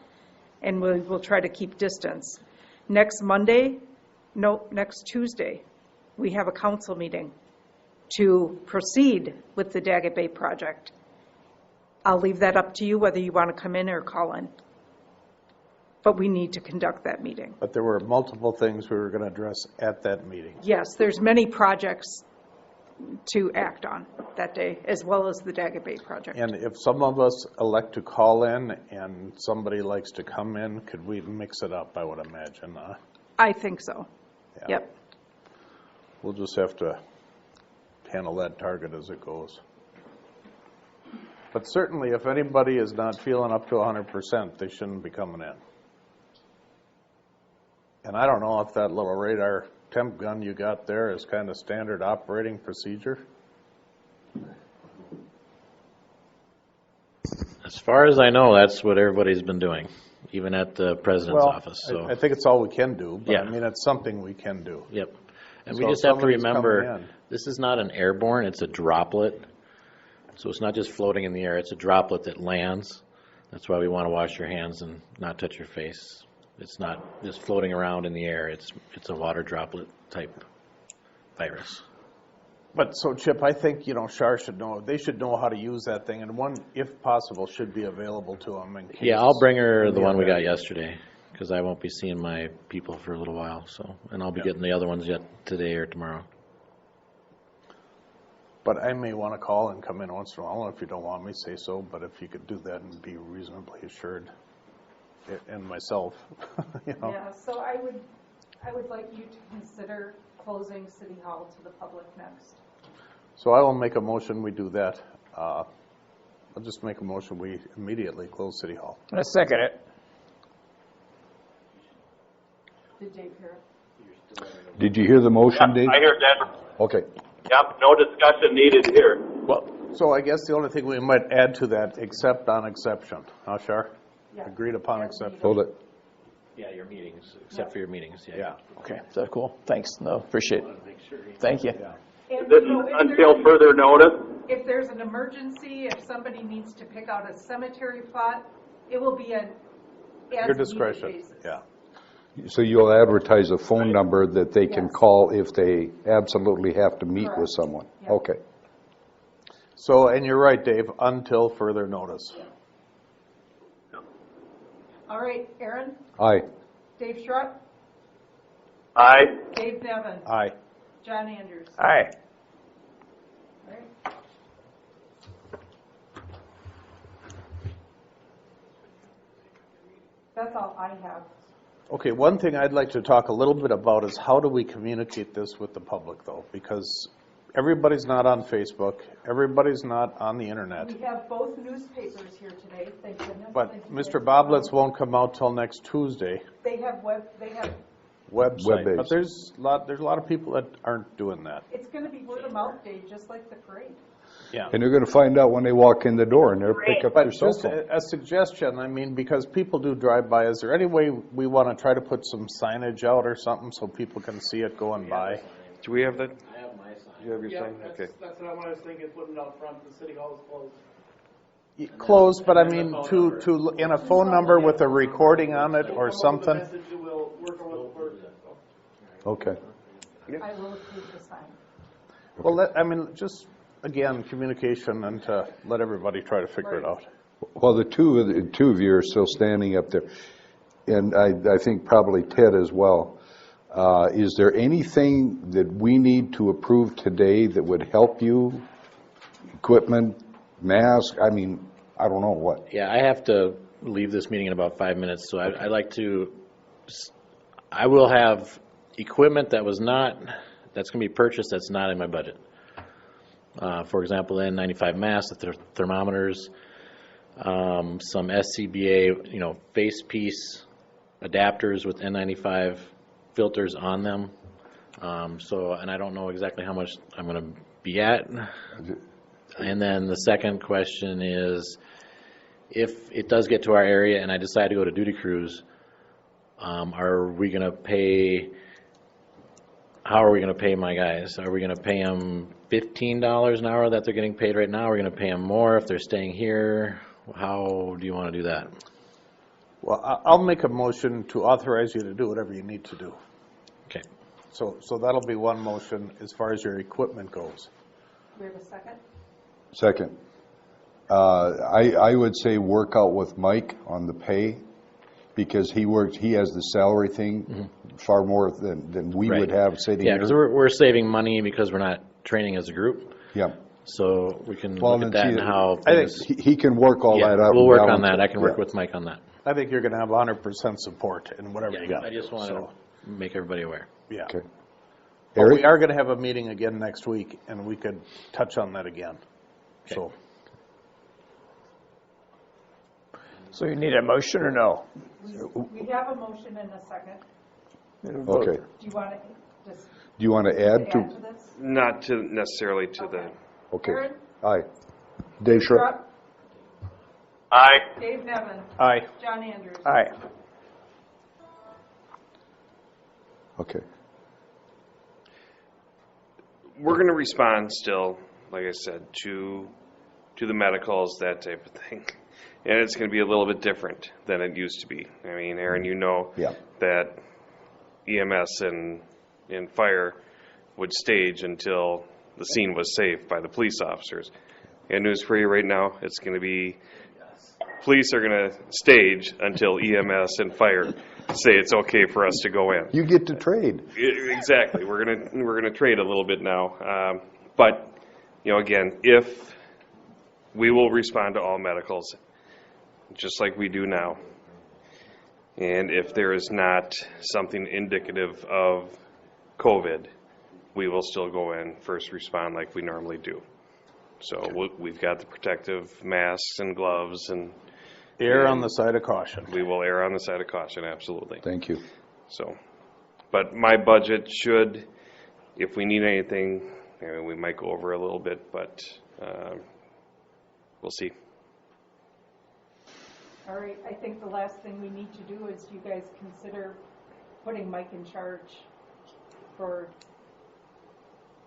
and we'll try to keep distance. Next Tuesday, we have a council meeting to proceed with the Daggett Bay project. I'll leave that up to you whether you want to come in or call in. But we need to conduct that meeting. But there were multiple things we were going to address at that meeting. Yes, there's many projects to act on that day, as well as the Daggett Bay project. And if some of us elect to call in and somebody likes to come in, could we mix it up, I would imagine? I think so. Yeah. Yep. We'll just have to handle that target as it goes. But certainly, if anybody is not feeling up to 100%, they shouldn't be coming in. And I don't know if that little radar temp gun you got there is kind of standard operating procedure. As far as I know, that's what everybody's been doing. even at the president's Well, office, so. I think it's all we can do, but I Yeah. mean, it's something we can do. Yep. And So we if just have to somebody's coming remember, in- this is not an airborne, it's a droplet. So it's not just floating in the air, it's a droplet that lands. That's why we want to wash your hands and not touch your face. It's not just floating around in the air, it's a water droplet type virus. But so Chip, I think, Shar should know, they should know how to use that thing, and one, if possible, should be available to them in case. Yeah, I'll bring her in the one we got event. yesterday, because I won't be seeing my people for a little while, so, and I'll be getting the other ones yet today or tomorrow. But I may want to call and come in once in a while, if you don't want me, say so, but if you could do that and be reasonably assured, and myself, Yeah, so I would like you to consider closing City Hall to the public next. So I will make a motion, we do that. I'll just make a motion, we immediately close City Hall. I second it. Did Dave hear it? Did you hear the motion, Dave? I hear that. Okay. Yep, no discussion needed here. Well, so I guess the only thing we might add to that, except on exception, huh, Shar? Yeah. Agreed upon Yeah, exception. Hold it. Yeah, your meetings, except for your meetings, Yeah. Okay, is that cool? Thanks, no, appreciate it. Thank you. And, This you know, is if until there's- further notice. If there's an emergency, if somebody needs to pick out a cemetery plot, it will be an Your as-needed discretion, basis. yeah. So you'll advertise a phone number that they can Yes. call if they absolutely have to meet with Correct. someone? Yeah. Okay. So, and you're right, Dave, until further notice. All right, Aaron, Aye. Dave Schrupp, Aye. Dave Nevin, Aye. John Andrews. Aye. All right. That's all I have. Okay, one thing I'd like to talk a little bit about is how do we communicate this with the public, though? Because everybody's not on Facebook, everybody's not on the internet. We have both newspapers here today, thank goodness. But Thank you Mr. guys. Boblets won't come out till next Tuesday, They have website. Web-based. But there's a lot of people that aren't doing that. it's gonna be word of mouth day, just like the parade. Yeah. And they're going to find out when they walk in the door and they'll pick up But their cell just phone. a suggestion, I mean, because people do drive by, is there any way we want to try to put some signage out or something so people can see it going by? Do we have that? I have my sign. Do you have your sign? Okay. That's what I was thinking, putting it out front, the city hall is closed. Close, but I mean, in a phone number with a recording on it or something? Okay. I will approve the sign. Well, just, again, communication and to let everybody try to figure it out. Well, the two of you are still standing up there, and I think probably Ted as well. Is there anything that we need to approve today that would help you? Equipment, mask, I mean, I don't know what. Yeah, I have to leave this meeting in about 5 minutes, so I'd like to, I will have equipment that's going to be purchased that's not in my budget. For example, the N95 masks, the thermometers, some SCBA, face piece adapters with N95 filters on them. And I don't know exactly how much I'm going to be at. And then the second question is, if it does get to our area and I decide to go to duty crews, are we going to pay, how are we going to pay my guys? Are we going to pay them $15 an hour that they're getting paid right now? Are we going to pay them more if they're staying here? How do you want to do that? Well, I'll make a motion to authorize you to do whatever you need to do. Okay. So that'll be one motion as far as your equipment goes. Do we have a second? Second. I would say work out with Mike on the pay, because he has the salary thing far more than we would have sitting Yeah, here. because we're saving money because we're not training as a group. Yeah. So we can Well, look at then that and see, how I think things. He can work all Yeah, that out. we'll and work on balance that. it. I can work Yeah. with Mike on that. I think you're going to have 100% support in whatever you got. I just want to make everybody aware. Yeah. Okay. But we Eric? are going to have a meeting again next week, and we could touch on that again. So, So you need a motion or no? We have a motion and a second. Okay. Do you want to just Do you want to add add to? to this? Not necessarily to the, Okay. Aaron? Aye. Dave Schrupp? Schrupp? Aye. Dave Nevin. Aye. John Andrews. Aye. Okay. We're going to respond still, like I said, to the medicals, that type of thing. And it's going to be a little bit different than it used to be. I mean, Aaron, you know Yeah. that EMS and fire would stage until the scene was safe by the police officers. And news for you right now, it's going to be, police are going to stage until EMS and fire say it's okay for us to go in. You get to trade. Exactly. We're gonna trade a little bit now, but you know, again, if we will respond to all medicals, just like we do now, and if there is not something indicative of COVID, we will still go in first respond like we normally do. So we've got the protective masks and gloves, and Err on the side of caution. we will err on the side of caution. Absolutely. Thank you. So, but my budget should, if we need anything, we might go over a little bit, but we'll see. All right, I think the last thing we need to do is you guys consider putting Mike in charge for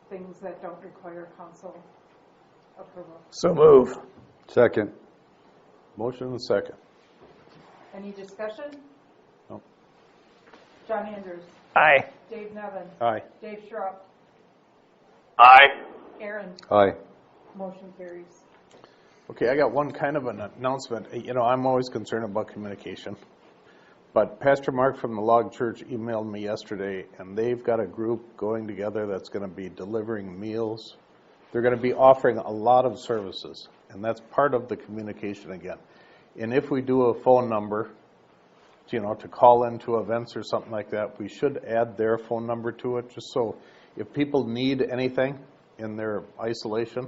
things that don't require council approval. So move. Second. Motion and second. Any discussion? No. John Andrews. Aye. Dave Nevin. Aye. Dave Schrupp. Aye. Aaron. Aye. Motion carries. Okay, I got one kind of an announcement. You know, I'm always concerned about communication. But Pastor Mark from the Log Church emailed me yesterday, and they've got a group going together that's going to be delivering meals. They're going to be offering a lot of services, and that's part of the communication again. And if we do a phone number, you know, to call into events or something like that, we should add their phone number to it, just so if people need anything in their isolation,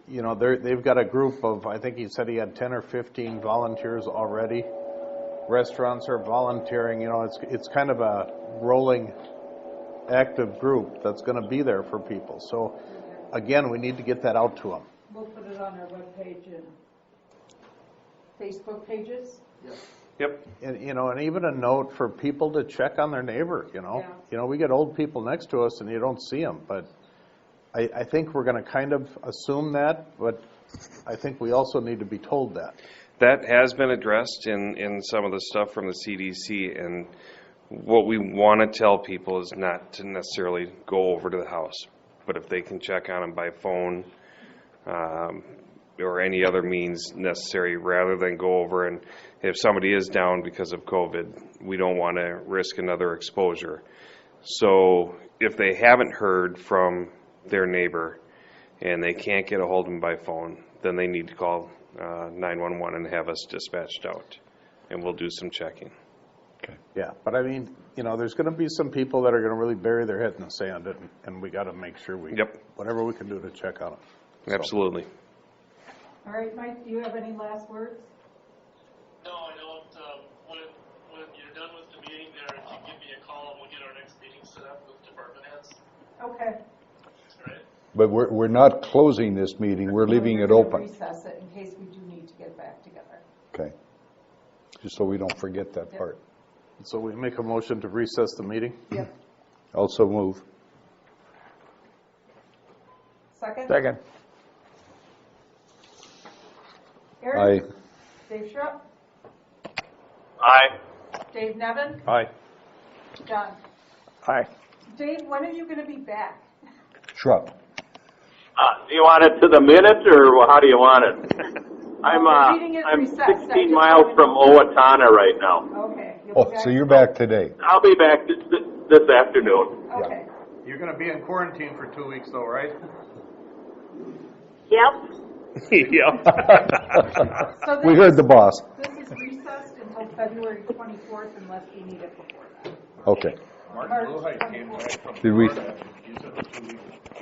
you know, they've got a group of, I think he said he had 10 or 15 volunteers already. Restaurants are volunteering, you know, it's kind of a rolling active group that's going to be there for people. So again, we need to get that out to them. We'll put it on our webpage and Facebook pages. Yep. And, you know, and even a note for people to check on their neighbor, you know. Yeah. You know, we get old people next to us and you don't see them, but I think we're going to kind of assume that, but I think we also need to be told that. That has been addressed in some of the stuff from the CDC, and what we want to tell people is not to necessarily go over to the house, but if they can check on them by phone or any other means necessary, rather than go over, and if somebody is down because of COVID, we don't want to risk another exposure. So if they haven't heard from their neighbor and they can't get a hold of them by phone, then they need to call 911 and have us dispatched out, and we'll do some checking. Yeah, but I mean, you know, there's going to be some people that are going to really bury their head in the sand, and we got to make sure we, Yep. whatever we can do to check on them. So. Absolutely. All right, Mike, do you have any last words? No, I don't. When you're done with the meeting there, if you give me a call, and we'll get our next meeting set up with department heads. Okay. All right? But we're not closing this meeting, we're leaving it We're gonna open. recess it in case we do need to get back together. Okay. Just so we don't forget that Yep. part. So we make a motion to recess the meeting? Yep. Also move. Second? Second. Aaron? Aye. Dave Schrupp? Aye. Dave Nevin? Aye. John? Aye. Dave, when are you going to be back? Schrupp. Do you want it to the minute, or how do you want it? the meeting is I'm recessed. I 16 just miles wanted from to- Owatonna right now. Okay. You'll be Oh, so you're back today. I'll be back this afternoon. Okay. You're going to be in quarantine for 2 weeks though, right? Yep. Yep. So We heard the boss. This is recessed until February 24th unless we need it before that. Okay. Martin Bluehite came back from Did we- Florida. He said the 2 weeks